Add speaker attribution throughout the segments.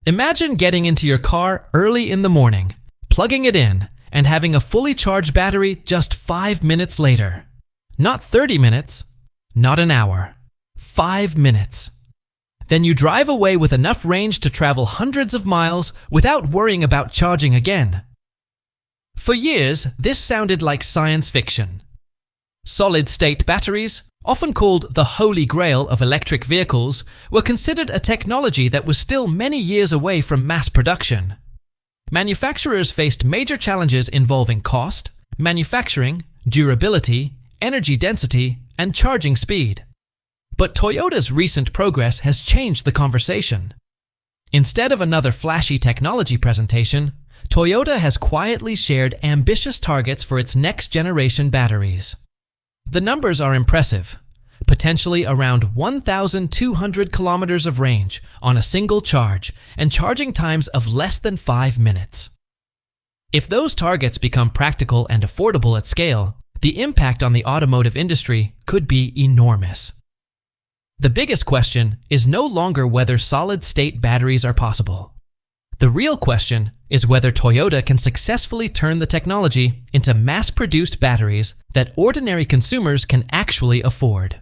Speaker 1: Imagine getting into your car early in the morning, plugging it in, and having a fully charged battery just 5 minutes later. Not 30 minutes, not an hour. 5 minutes. Then you drive away with enough range to travel hundreds of miles without worrying about charging again. For years, this sounded like science fiction. Solid-state batteries, often called the Holy Grail of electric vehicles, were considered a technology that was still many years away from mass production. Manufacturers faced major challenges involving cost, manufacturing, durability, energy density, and charging speed. But Toyota's recent progress has changed the conversation. Instead of another flashy technology presentation, Toyota has quietly shared ambitious targets for its next-generation batteries. The numbers are impressive, potentially around 1,200 kilometers of range on a single charge and charging times of less than 5 minutes. If those targets become practical and affordable at scale, the impact on the automotive industry could be enormous. The biggest question is no longer whether solid-state batteries are possible. The real question is whether Toyota can successfully turn the technology into mass-produced batteries that ordinary consumers can actually afford.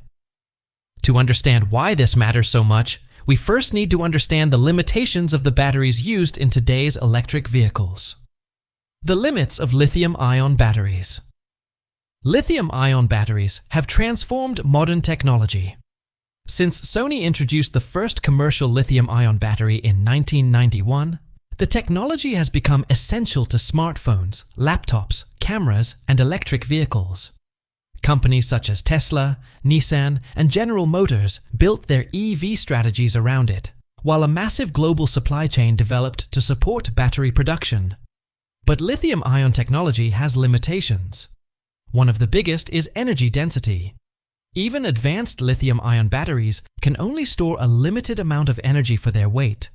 Speaker 1: To understand why this matters so much, we first need to understand the limitations of the batteries used in today's electric vehicles. The limits of lithium-ion batteries. Lithium-ion batteries have transformed modern technology. Since Sony introduced the first commercial lithium-ion battery in 1991, the technology has become essential to smartphones, laptops, cameras, and electric vehicles. Companies such as Tesla, Nissan, and General Motors built their EV strategies around it, while a massive global supply chain developed to support battery production. But lithium-ion technology has limitations. One of the biggest is energy density. Even advanced lithium-ion batteries can only store a limited amount of energy for their weight.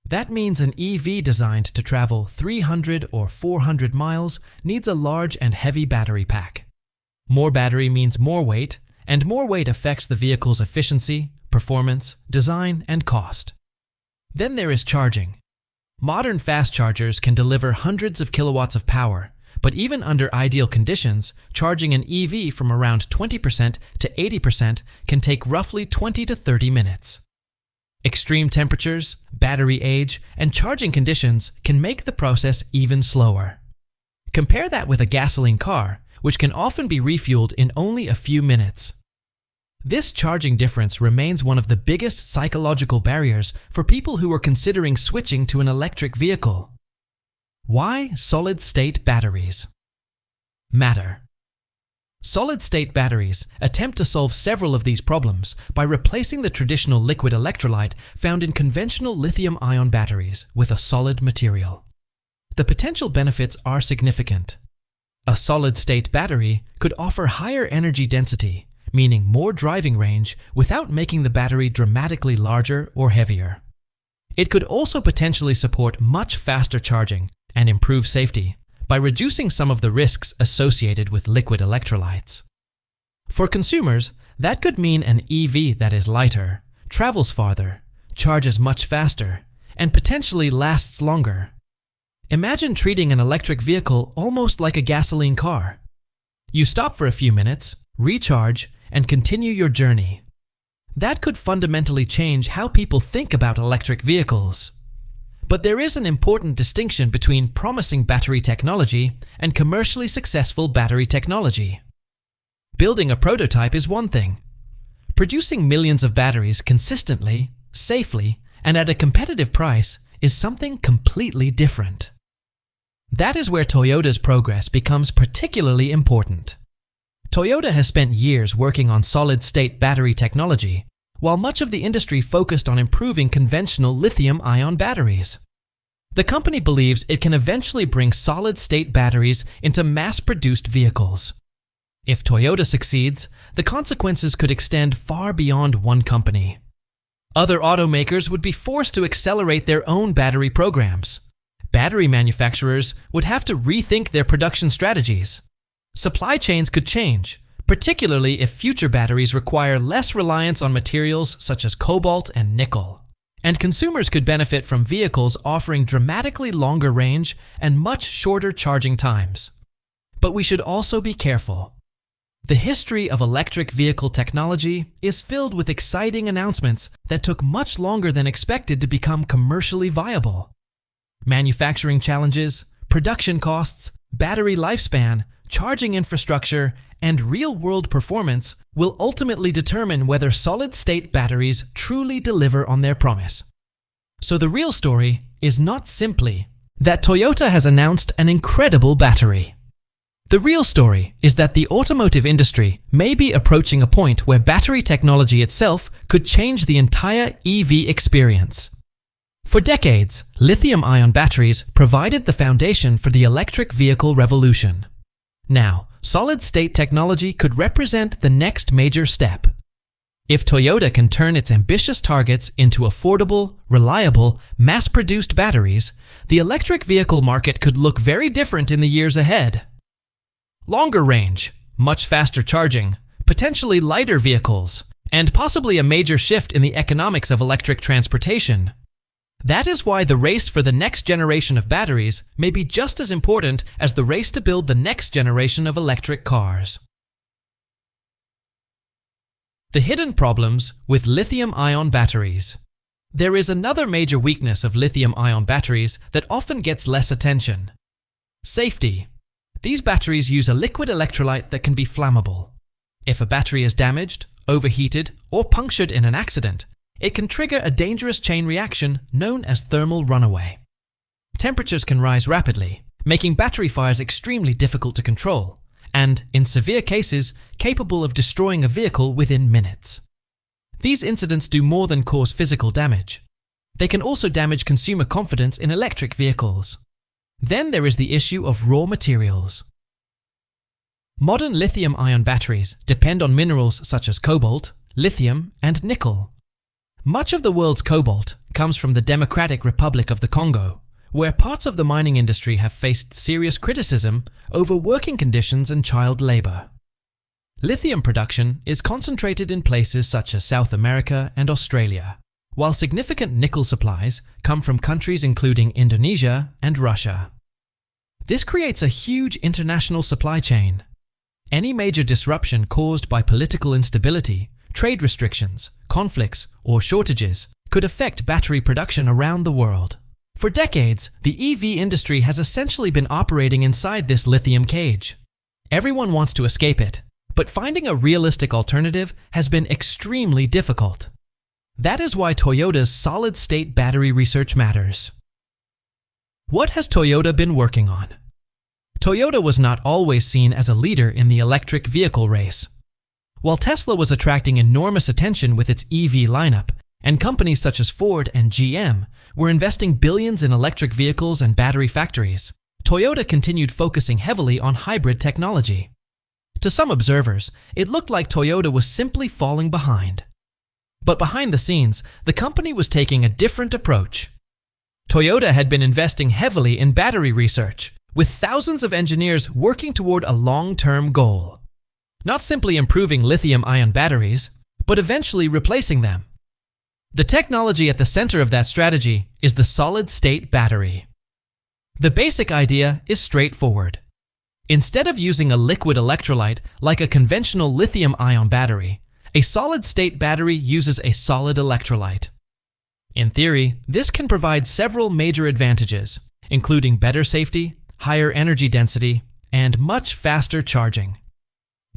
Speaker 1: That means an EV designed to travel 300 or 400 miles needs a large and heavy battery pack. More battery means more weight, and more weight affects the vehicle's efficiency, performance, design, and cost. Then there is charging. Modern fast chargers can deliver hundreds of kilowatts of power, but even under ideal conditions, charging an EV from around 20% to 80% can take roughly 20 to 30 minutes. Extreme temperatures, battery age, and charging conditions can make the process even slower. Compare that with a gasoline car, which can often be refueled in only a few minutes. This charging difference remains one of the biggest psychological barriers for people who are considering switching to an electric vehicle. Why solid-state batteries matter? Solid-state batteries attempt to solve several of these problems by replacing the traditional liquid electrolyte found in conventional lithium-ion batteries with a solid material. The potential benefits are significant. A solid-state battery could offer higher energy density, meaning more driving range without making the battery dramatically larger or heavier. It could also potentially support much faster charging and improve safety by reducing some of the risks associated with liquid electrolytes. For consumers, that could mean an EV that is lighter, travels farther, charges much faster, and potentially lasts longer. Imagine treating an electric vehicle almost like a gasoline car. You stop for a few minutes, recharge, and continue your journey. That could fundamentally change how people think about electric vehicles. But there is an important distinction between promising battery technology and commercially successful battery technology. Building a prototype is one thing. Producing millions of batteries consistently, safely, and at a competitive price is something completely different. That is where Toyota's progress becomes particularly important. Toyota has spent years working on solid-state battery technology, while much of the industry focused on improving conventional lithium-ion batteries. The company believes it can eventually bring solid-state batteries into mass-produced vehicles. If Toyota succeeds, the consequences could extend far beyond one company. Other automakers would be forced to accelerate their own battery programs. Battery manufacturers would have to rethink their production strategies. Supply chains could change, particularly if future batteries require less reliance on materials such as cobalt and nickel. and consumers could benefit from vehicles offering dramatically longer range and much shorter charging times. But we should also be careful. The history of electric vehicle technology is filled with exciting announcements that took much longer than expected to become commercially viable. Manufacturing challenges, production costs, battery lifespan, charging infrastructure, and real-world performance will ultimately determine whether solid-state batteries truly deliver on their promise. So the real story is not simply that Toyota has announced an incredible battery. The real story is that the automotive industry may be approaching a point where battery technology itself could change the entire EV experience. For decades, lithium-ion batteries provided the foundation for the electric vehicle revolution. Now, solid-state technology could represent the next major step. If Toyota can turn its ambitious targets into affordable, reliable, mass-produced batteries, the electric vehicle market could look very different in the years ahead. Longer range, much faster charging, potentially lighter vehicles, and possibly a major shift in the economics of electric transportation. That is why the race for the next generation of batteries may be just as important as the race to build the next generation of electric cars. The hidden problems with lithium-ion batteries. There is another major weakness of lithium-ion batteries that often gets less attention. Safety. These batteries use a liquid electrolyte that can be flammable. If a battery is damaged, overheated, or punctured in an accident, it can trigger a dangerous chain reaction known as thermal runaway. Temperatures can rise rapidly, making battery fires extremely difficult to control, and, in severe cases, capable of destroying a vehicle within minutes. These incidents do more than cause physical damage. They can also damage consumer confidence in electric vehicles. Then there is the issue of raw materials. Modern lithium-ion batteries depend on minerals such as cobalt, lithium, and nickel. Much of the world's cobalt comes from the Democratic Republic of the Congo, where parts of the mining industry have faced serious criticism over working conditions and child labor. Lithium production is concentrated in places such as South America and Australia, while significant nickel supplies come from countries including Indonesia and Russia. This creates a huge international supply chain. Any major disruption caused by political instability, trade restrictions, conflicts, or shortages could affect battery production around the world. For decades, the EV industry has essentially been operating inside this lithium cage. Everyone wants to escape it, but finding a realistic alternative has been extremely difficult. That is why Toyota's solid-state battery research matters. What has Toyota been working on? Toyota was not always seen as a leader in the electric vehicle race. While Tesla was attracting enormous attention with its EV lineup, and companies such as Ford and GM were investing billions in electric vehicles and battery factories, Toyota continued focusing heavily on hybrid technology. To some observers, it looked like Toyota was simply falling behind. But behind the scenes, the company was taking a different approach. Toyota had been investing heavily in battery research, with thousands of engineers working toward a long-term goal. Not simply improving lithium-ion batteries, but eventually replacing them. The technology at the center of that strategy is the solid-state battery. The basic idea is straightforward. Instead of using a liquid electrolyte like a conventional lithium-ion battery, a solid-state battery uses a solid electrolyte. In theory, this can provide several major advantages, including better safety, higher energy density, and much faster charging.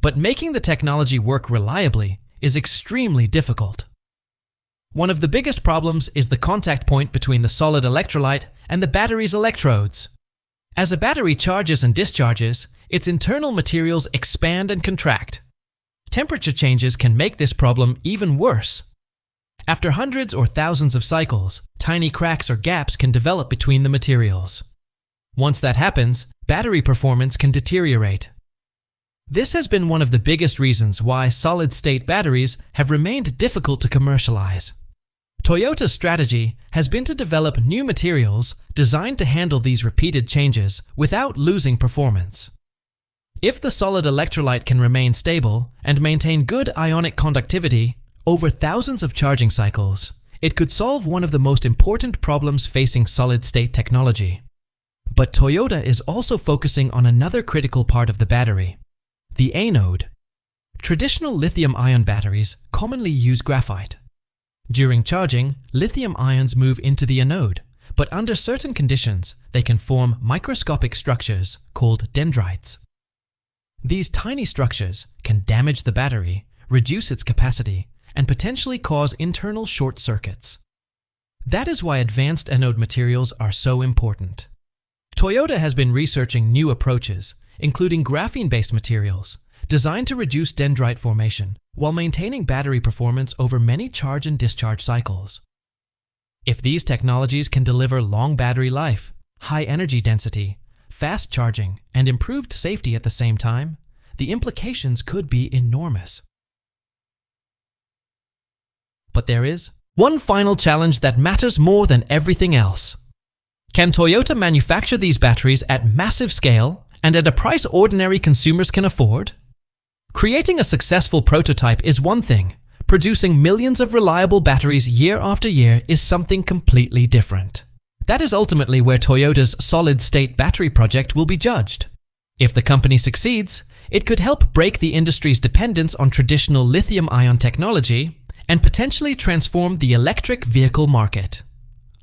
Speaker 1: But making the technology work reliably is extremely difficult. One of the biggest problems is the contact point between the solid electrolyte and the battery's electrodes. As a battery charges and discharges, its internal materials expand and contract. Temperature changes can make this problem even worse. After hundreds or thousands of cycles, tiny cracks or gaps can develop between the materials. Once that happens, battery performance can deteriorate. This has been one of the biggest reasons why solid-state batteries have remained difficult to commercialize. Toyota's strategy has been to develop new materials designed to handle these repeated changes without losing performance. If the solid electrolyte can remain stable and maintain good ionic conductivity over thousands of charging cycles, It could solve one of the most important problems facing solid-state technology. But Toyota is also focusing on another critical part of the battery: the anode. Traditional lithium-ion batteries commonly use graphite. During charging, lithium ions move into the anode, but under certain conditions, they can form microscopic structures called dendrites. These tiny structures can damage the battery, reduce its capacity, and potentially cause internal short circuits. That is why advanced anode materials are so important. Toyota has been researching new approaches, including graphene-based materials, designed to reduce dendrite formation while maintaining battery performance over many charge and discharge cycles. If these technologies can deliver long battery life, high energy density, fast charging, and improved safety at the same time, the implications could be enormous. But there is one final challenge that matters more than everything else. Can Toyota manufacture these batteries at massive scale and at a price ordinary consumers can afford? Creating a successful prototype is one thing. Producing millions of reliable batteries year after year is something completely different. That is ultimately where Toyota's solid-state battery project will be judged. If the company succeeds, it could help break the industry's dependence on traditional lithium-ion technology and potentially transform the electric vehicle market.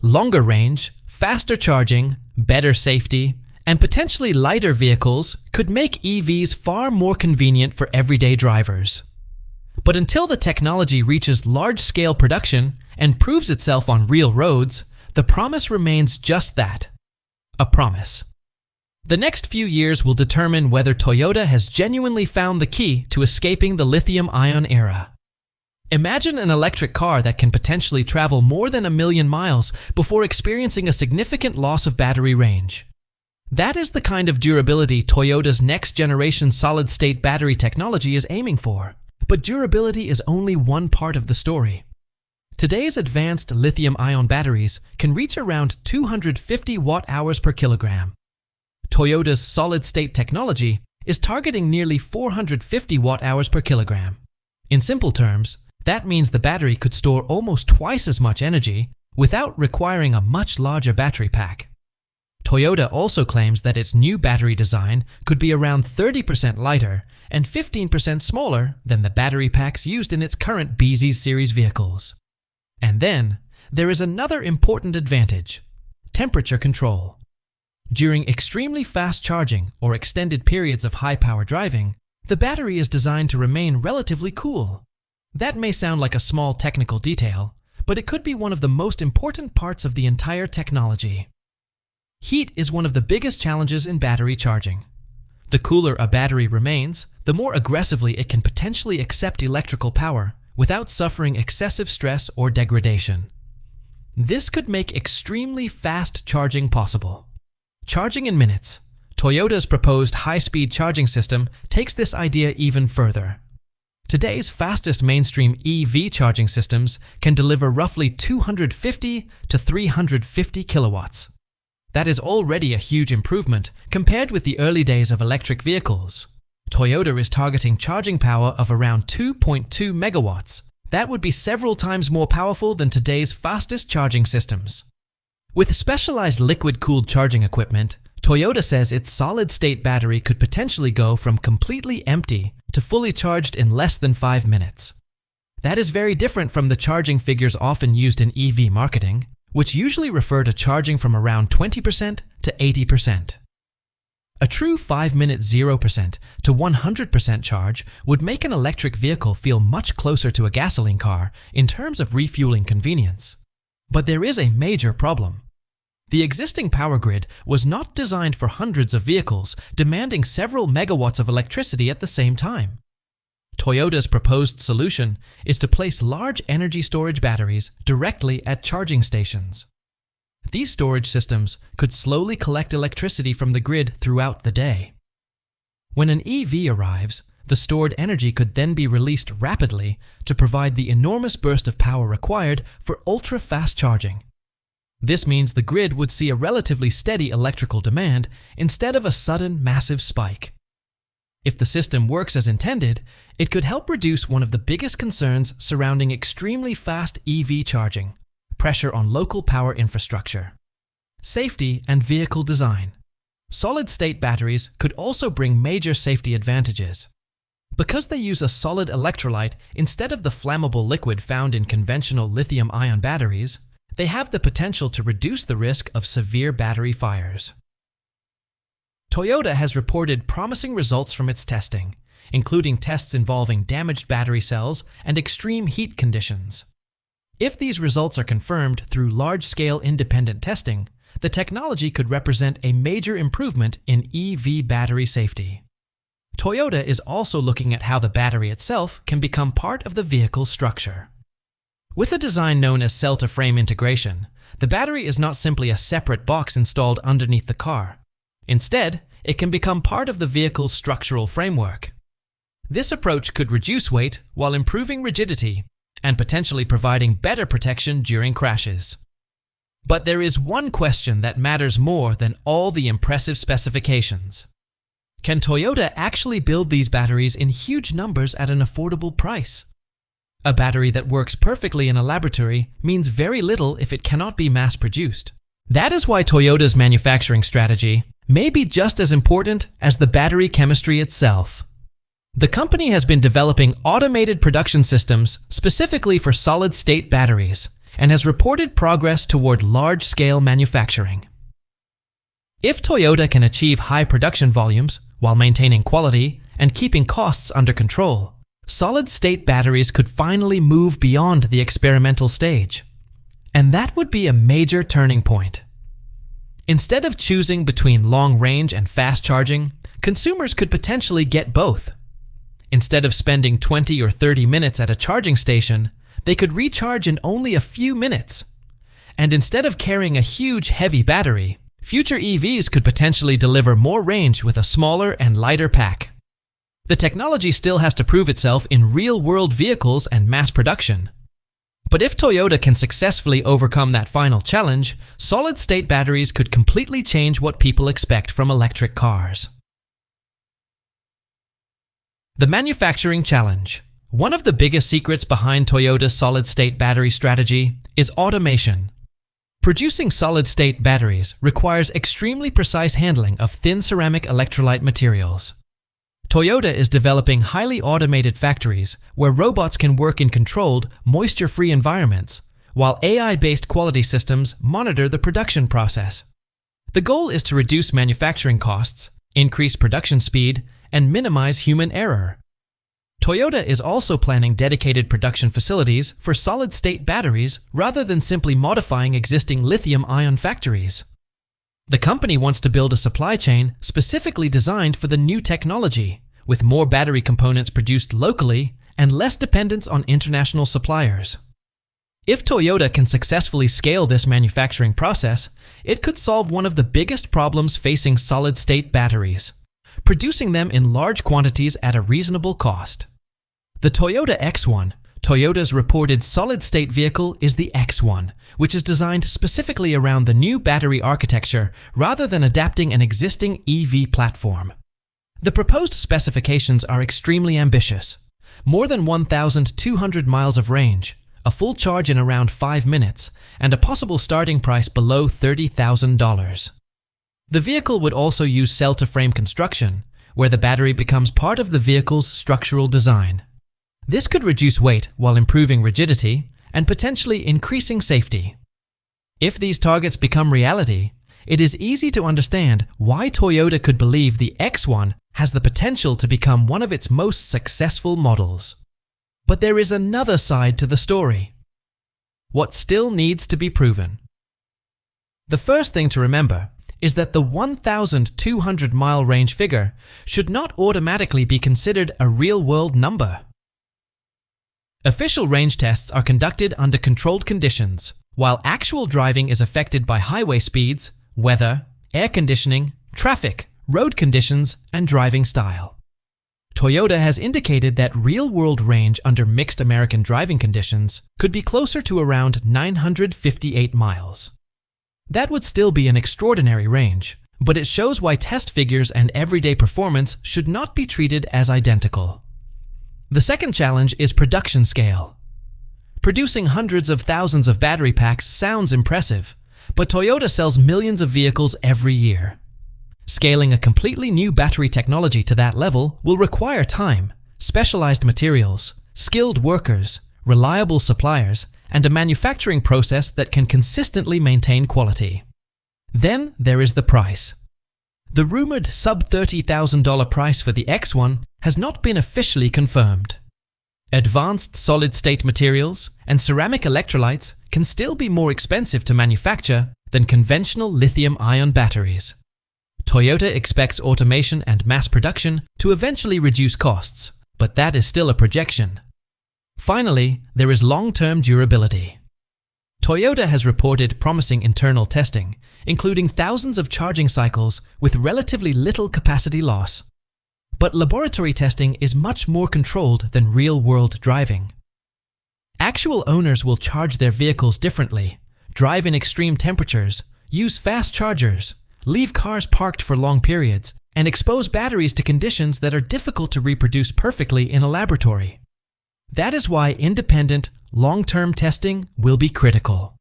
Speaker 1: Longer range, faster charging, better safety, and potentially lighter vehicles could make EVs far more convenient for everyday drivers. But until the technology reaches large-scale production and proves itself on real roads, the promise remains just that: a promise. The next few years will determine whether Toyota has genuinely found the key to escaping the lithium-ion era. Imagine an electric car that can potentially travel more than 1,000,000 miles before experiencing a significant loss of battery range. That is the kind of durability Toyota's next-generation solid-state battery technology is aiming for. But durability is only one part of the story. Today's advanced lithium-ion batteries can reach around 250 watt-hours per kilogram. Toyota's solid-state technology is targeting nearly 450 watt-hours per kilogram. In simple terms, that means the battery could store almost twice as much energy without requiring a much larger battery pack. Toyota also claims that its new battery design could be around 30% lighter and 15% smaller than the battery packs used in its current BZ series vehicles. And then, there is another important advantage: temperature control. During extremely fast charging or extended periods of high-power driving, the battery is designed to remain relatively cool. That may sound like a small technical detail, but it could be one of the most important parts of the entire technology. Heat is one of the biggest challenges in battery charging. The cooler a battery remains, the more aggressively it can potentially accept electrical power without suffering excessive stress or degradation. This could make extremely fast charging possible. Charging in minutes. Toyota's proposed high-speed charging system takes this idea even further. Today's fastest mainstream EV charging systems can deliver roughly 250 to 350 kilowatts. That is already a huge improvement compared with the early days of electric vehicles. Toyota is targeting charging power of around 2.2 megawatts. That would be several times more powerful than today's fastest charging systems. With specialized liquid-cooled charging equipment, Toyota says its solid-state battery could potentially go from completely empty to fully charged in less than 5 minutes. That is very different from the charging figures often used in EV marketing, which usually refer to charging from around 20% to 80%. A true 5-minute 0% to 100% charge would make an electric vehicle feel much closer to a gasoline car in terms of refueling convenience. But there is a major problem. The existing power grid was not designed for hundreds of vehicles demanding several megawatts of electricity at the same time. Toyota's proposed solution is to place large energy storage batteries directly at charging stations. These storage systems could slowly collect electricity from the grid throughout the day. When an EV arrives, the stored energy could then be released rapidly to provide the enormous burst of power required for ultra-fast charging. This means the grid would see a relatively steady electrical demand instead of a sudden massive spike. If the system works as intended, it could help reduce one of the biggest concerns surrounding extremely fast EV charging: pressure on local power infrastructure. Safety and vehicle design. Solid-state batteries could also bring major safety advantages. Because they use a solid electrolyte instead of the flammable liquid found in conventional lithium-ion batteries, they have the potential to reduce the risk of severe battery fires. Toyota has reported promising results from its testing, including tests involving damaged battery cells and extreme heat conditions. If these results are confirmed through large-scale independent testing, the technology could represent a major improvement in EV battery safety. Toyota is also looking at how the battery itself can become part of the vehicle's structure. With a design known as cell-to-frame integration, the battery is not simply a separate box installed underneath the car. Instead, it can become part of the vehicle's structural framework. This approach could reduce weight while improving rigidity and potentially providing better protection during crashes. But there is one question that matters more than all the impressive specifications. Can Toyota actually build these batteries in huge numbers at an affordable price? A battery that works perfectly in a laboratory means very little if it cannot be mass-produced. That is why Toyota's manufacturing strategy may be just as important as the battery chemistry itself. The company has been developing automated production systems specifically for solid-state batteries and has reported progress toward large-scale manufacturing. If Toyota can achieve high production volumes while maintaining quality and keeping costs under control, solid-state batteries could finally move beyond the experimental stage. And that would be a major turning point. Instead of choosing between long range and fast charging, consumers could potentially get both. Instead of spending 20 or 30 minutes at a charging station, they could recharge in only a few minutes. And instead of carrying a huge heavy battery, future EVs could potentially deliver more range with a smaller and lighter pack. The technology still has to prove itself in real-world vehicles and mass production. But if Toyota can successfully overcome that final challenge, solid-state batteries could completely change what people expect from electric cars. The manufacturing challenge. One of the biggest secrets behind Toyota's solid-state battery strategy is automation. Producing solid-state batteries requires extremely precise handling of thin ceramic electrolyte materials. Toyota is developing highly automated factories where robots can work in controlled, moisture-free environments, while AI-based quality systems monitor the production process. The goal is to reduce manufacturing costs, increase production speed, and minimize human error. Toyota is also planning dedicated production facilities for solid-state batteries rather than simply modifying existing lithium-ion factories. The company wants to build a supply chain specifically designed for the new technology, with more battery components produced locally and less dependence on international suppliers. If Toyota can successfully scale this manufacturing process, it could solve one of the biggest problems facing solid-state batteries: producing them in large quantities at a reasonable cost. The Toyota X1, Toyota's reported solid-state vehicle, is the X1, which is designed specifically around the new battery architecture rather than adapting an existing EV platform. The proposed specifications are extremely ambitious: more than 1,200 miles of range, a full charge in around 5 minutes, and a possible starting price below $30,000. The vehicle would also use cell-to-frame construction, where the battery becomes part of the vehicle's structural design. This could reduce weight while improving rigidity and potentially increasing safety. If these targets become reality, it is easy to understand why Toyota could believe the X1 has the potential to become one of its most successful models. But there is another side to the story: what still needs to be proven. The first thing to remember is that the 1,200-mile range figure should not automatically be considered a real-world number. Official range tests are conducted under controlled conditions, while actual driving is affected by highway speeds, weather, air conditioning, traffic, road conditions, and driving style. Toyota has indicated that real-world range under mixed American driving conditions could be closer to around 958 miles. That would still be an extraordinary range, but it shows why test figures and everyday performance should not be treated as identical. The second challenge is production scale. Producing hundreds of thousands of battery packs sounds impressive, but Toyota sells millions of vehicles every year. Scaling a completely new battery technology to that level will require time, specialized materials, skilled workers, reliable suppliers, and a manufacturing process that can consistently maintain quality. Then there is the price. The rumored sub-$30,000 price for the X1 has not been officially confirmed. Advanced solid-state materials and ceramic electrolytes can still be more expensive to manufacture than conventional lithium-ion batteries. Toyota expects automation and mass production to eventually reduce costs, but that is still a projection. Finally, there is long-term durability. Toyota has reported promising internal testing, including thousands of charging cycles with relatively little capacity loss. But laboratory testing is much more controlled than real-world driving. Actual owners will charge their vehicles differently, drive in extreme temperatures, use fast chargers, leave cars parked for long periods, and expose batteries to conditions that are difficult to reproduce perfectly in a laboratory. That is why independent, long-term testing will be critical.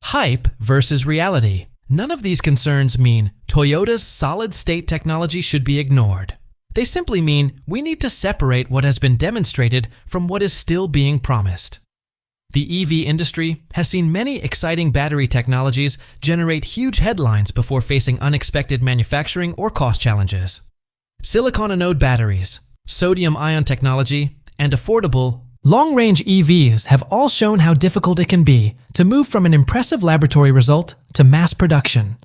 Speaker 1: Hype versus reality. None of these concerns mean Toyota's solid-state technology should be ignored. They simply mean we need to separate what has been demonstrated from what is still being promised. The EV industry has seen many exciting battery technologies generate huge headlines before facing unexpected manufacturing or cost challenges. Silicon anode batteries, sodium-ion technology, and affordable, long-range EVs have all shown how difficult it can be to move from an impressive laboratory result to mass production.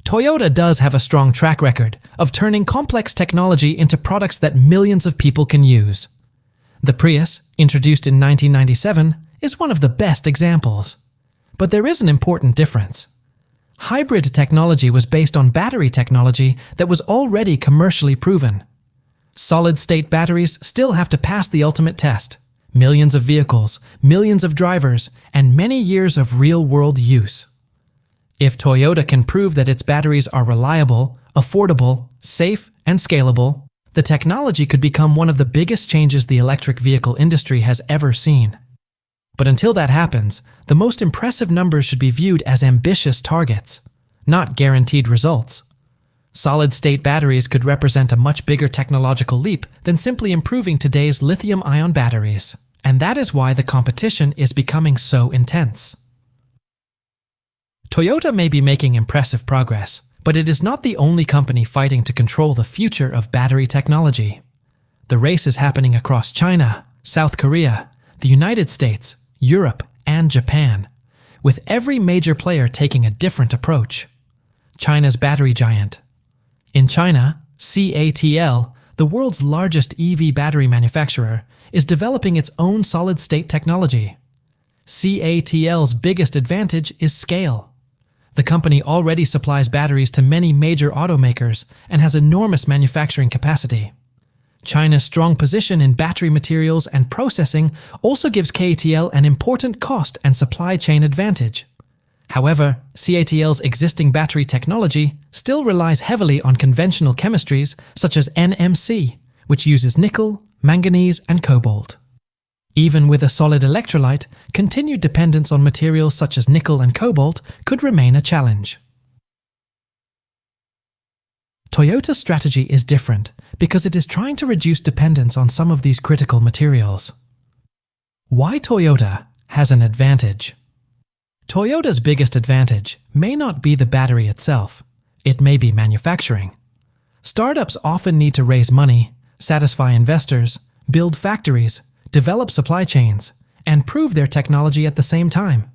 Speaker 1: Toyota does have a strong track record of turning complex technology into products that millions of people can use. The Prius, introduced in 1997, is one of the best examples. But there is an important difference. Hybrid technology was based on battery technology that was already commercially proven. Solid-state batteries still have to pass the ultimate test: millions of vehicles, millions of drivers, and many years of real-world use. If Toyota can prove that its batteries are reliable, affordable, safe, and scalable, the technology could become one of the biggest changes the electric vehicle industry has ever seen. But until that happens, the most impressive numbers should be viewed as ambitious targets, not guaranteed results. Solid-state batteries could represent a much bigger technological leap than simply improving today's lithium-ion batteries, and that is why the competition is becoming so intense. Toyota may be making impressive progress, but it is not the only company fighting to control the future of battery technology. The race is happening across China, South Korea, the United States, Europe, and Japan, with every major player taking a different approach. China's battery giant. In China, CATL, the world's largest EV battery manufacturer, is developing its own solid-state technology. CATL's biggest advantage is scale. The company already supplies batteries to many major automakers and has enormous manufacturing capacity. China's strong position in battery materials and processing also gives CATL an important cost and supply chain advantage. However, CATL's existing battery technology still relies heavily on conventional chemistries such as NMC, which uses nickel, manganese, and cobalt. Even with a solid electrolyte, continued dependence on materials such as nickel and cobalt could remain a challenge. Toyota's strategy is different because it is trying to reduce dependence on some of these critical materials. Why Toyota has an advantage? Toyota's biggest advantage may not be the battery itself. It may be manufacturing. Startups often need to raise money, satisfy investors, build factories, develop supply chains, and prove their technology at the same time.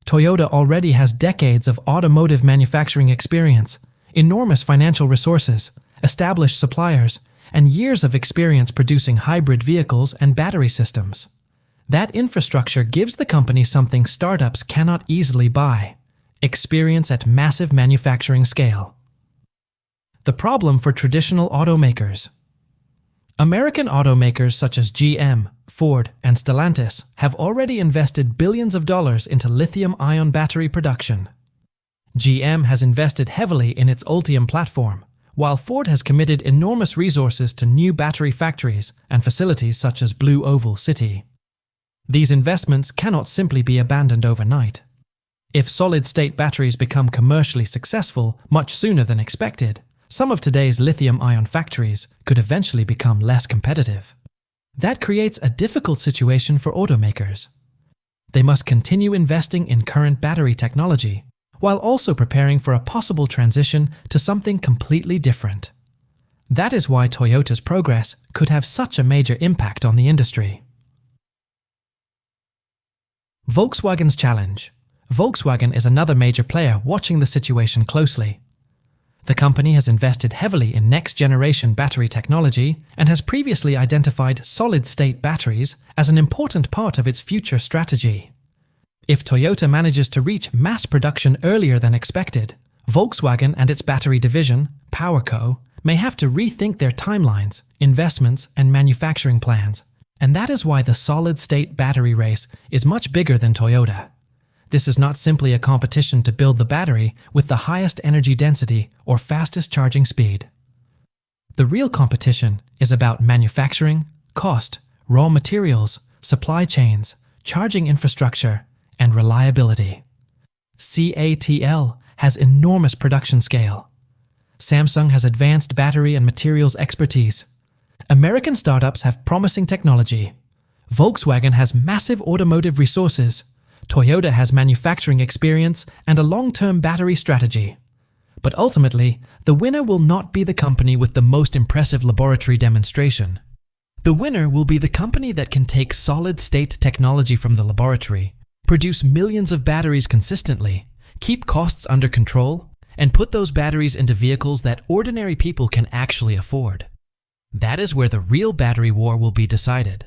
Speaker 1: Toyota already has decades of automotive manufacturing experience, enormous financial resources, established suppliers, and years of experience producing hybrid vehicles and battery systems. That infrastructure gives the company something startups cannot easily buy: experience at massive manufacturing scale. The problem for traditional automakers. American automakers such as GM, Ford, and Stellantis have already invested billions of dollars into lithium-ion battery production. GM has invested heavily in its Ultium platform, while Ford has committed enormous resources to new battery factories and facilities such as Blue Oval City. These investments cannot simply be abandoned overnight. If solid-state batteries become commercially successful much sooner than expected, some of today's lithium-ion factories could eventually become less competitive. That creates a difficult situation for automakers. They must continue investing in current battery technology, while also preparing for a possible transition to something completely different. That is why Toyota's progress could have such a major impact on the industry. Volkswagen's challenge. Volkswagen is another major player watching the situation closely. The company has invested heavily in next-generation battery technology and has previously identified solid-state batteries as an important part of its future strategy. If Toyota manages to reach mass production earlier than expected, Volkswagen and its battery division, PowerCo, may have to rethink their timelines, investments, and manufacturing plans, and that is why the solid-state battery race is much bigger than Toyota. This is not simply a competition to build the battery with the highest energy density or fastest charging speed. The real competition is about manufacturing, cost, raw materials, supply chains, charging infrastructure, and reliability. CATL has enormous production scale. Samsung has advanced battery and materials expertise. American startups have promising technology. Volkswagen has massive automotive resources. Toyota has manufacturing experience and a long-term battery strategy. But ultimately, the winner will not be the company with the most impressive laboratory demonstration. The winner will be the company that can take solid-state technology from the laboratory, produce millions of batteries consistently, keep costs under control, and put those batteries into vehicles that ordinary people can actually afford. That is where the real battery war will be decided.